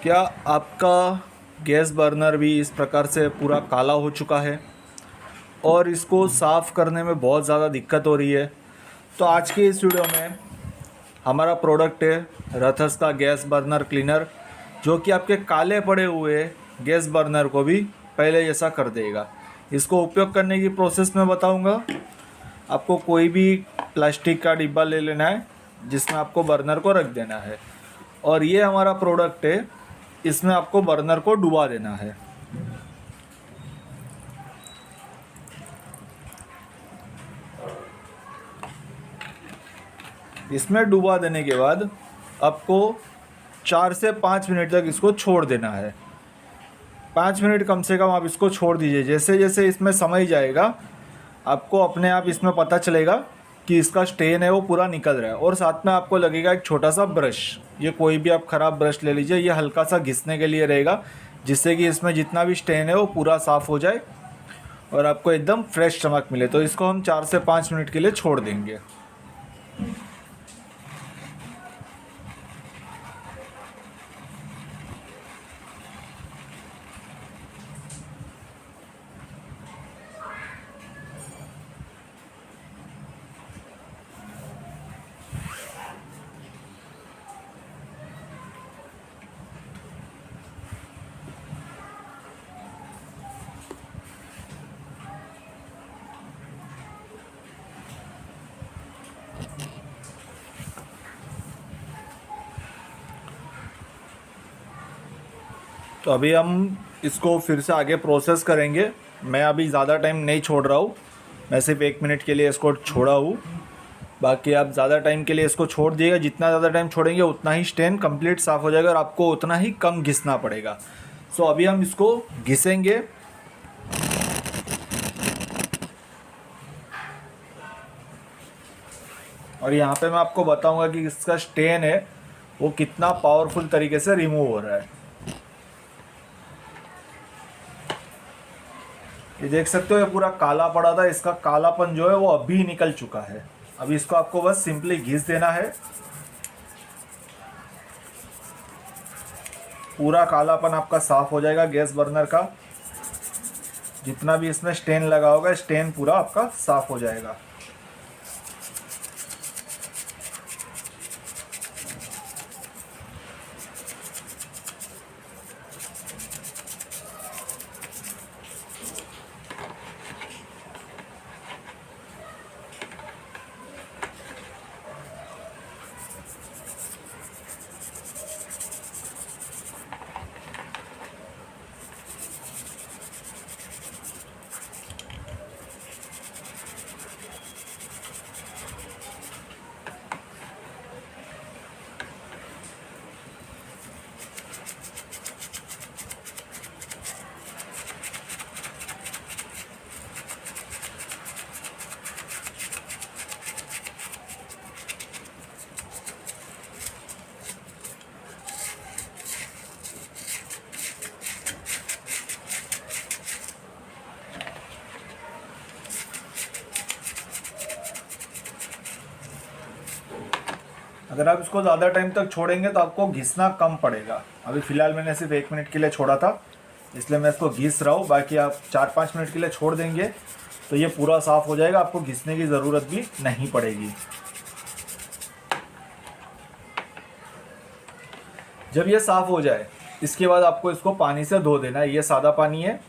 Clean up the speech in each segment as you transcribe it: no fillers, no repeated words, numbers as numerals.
क्या आपका gas burner भी इस प्रकार से पूरा काला हो चुका है और इसको साफ़ करने में बहुत ज़्यादा दिक्कत हो रही है? तो आज के इस वीडियो में हमारा प्रोडक्ट है रथस का गैस बर्नर क्लीनर, जो कि आपके काले पड़े हुए गैस बर्नर को भी पहले जैसा कर देगा। इसको उपयोग करने की प्रोसेस मैं बताऊंगा। आपको कोई भी प्लास्टिक का डिब्बा ले लेना है जिसमें आपको बर्नर को रख देना है, और ये हमारा प्रोडक्ट है। इसमें आपको बर्नर को डुबा देना है। इसमें डुबा देने के बाद आपको 4 से 5 मिनट तक इसको छोड़ देना है। 5 मिनट कम से कम आप इसको छोड़ दीजिए। जैसे जैसे इसमें समय जाएगा आपको अपने आप इसमें पता चलेगा कि इसका स्टेन है वो पूरा निकल रहा है। और साथ में आपको लगेगा एक छोटा सा ब्रश, ये कोई भी आप ख़राब ब्रश ले लीजिए, ये हल्का सा घिसने के लिए रहेगा, जिससे कि इसमें जितना भी स्टेन है वो पूरा साफ़ हो जाए और आपको एकदम फ्रेश चमक मिले। तो इसको हम 4 से 5 मिनट के लिए छोड़ देंगे। तो अभी हम इसको फिर से आगे प्रोसेस करेंगे। मैं अभी ज़्यादा टाइम नहीं छोड़ रहा हूँ, मैं सिर्फ 1 मिनट के लिए इसको छोड़ा हूँ। बाकी आप ज़्यादा टाइम के लिए इसको छोड़ दिएगा। जितना ज़्यादा टाइम छोड़ेंगे उतना ही स्टेन कंप्लीट साफ़ हो जाएगा और आपको उतना ही कम घिसना पड़ेगा। सो अभी हम इसको घिसेंगे। और यहाँ पे मैं आपको बताऊँगा कि इसका स्टेन है वो कितना पावरफुल तरीके से रिमूव हो रहा है। ये देख सकते हो, ये पूरा काला पड़ा था, इसका कालापन जो है वो अभी निकल चुका है। अभी इसको आपको बस सिंपली घिस देना है। पूरा कालापन आपका साफ हो जाएगा गैस बर्नर का। जितना भी इसमें स्टेन लगा होगा स्टेन पूरा आपका साफ हो जाएगा। अगर आप इसको ज़्यादा टाइम तक छोड़ेंगे तो आपको घिसना कम पड़ेगा। अभी फ़िलहाल मैंने सिर्फ 1 मिनट के लिए छोड़ा था, इसलिए मैं इसको घिस रहा हूँ। बाकी आप 4-5 मिनट के लिए छोड़ देंगे तो ये पूरा साफ़ हो जाएगा, आपको घिसने की ज़रूरत भी नहीं पड़ेगी। जब ये साफ़ हो जाए इसके बाद आपको इसको पानी से धो देना है। ये सादा पानी है।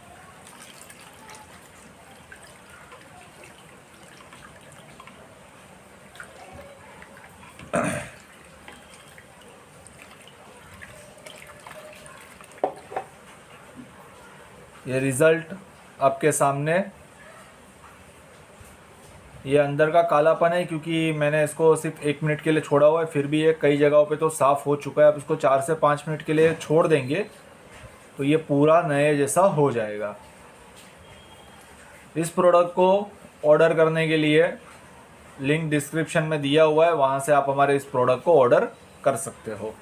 ये रिज़ल्ट आपके सामने। ये अंदर का कालापन है क्योंकि मैंने इसको सिर्फ 1 मिनट के लिए छोड़ा हुआ है, फिर भी ये कई जगहों पे तो साफ़ हो चुका है। आप इसको 4 से 5 मिनट के लिए छोड़ देंगे तो ये पूरा नए जैसा हो जाएगा। इस प्रोडक्ट को ऑर्डर करने के लिए लिंक डिस्क्रिप्शन में दिया हुआ है, वहाँ से आप हमारे इस प्रोडक्ट को ऑर्डर कर सकते हो।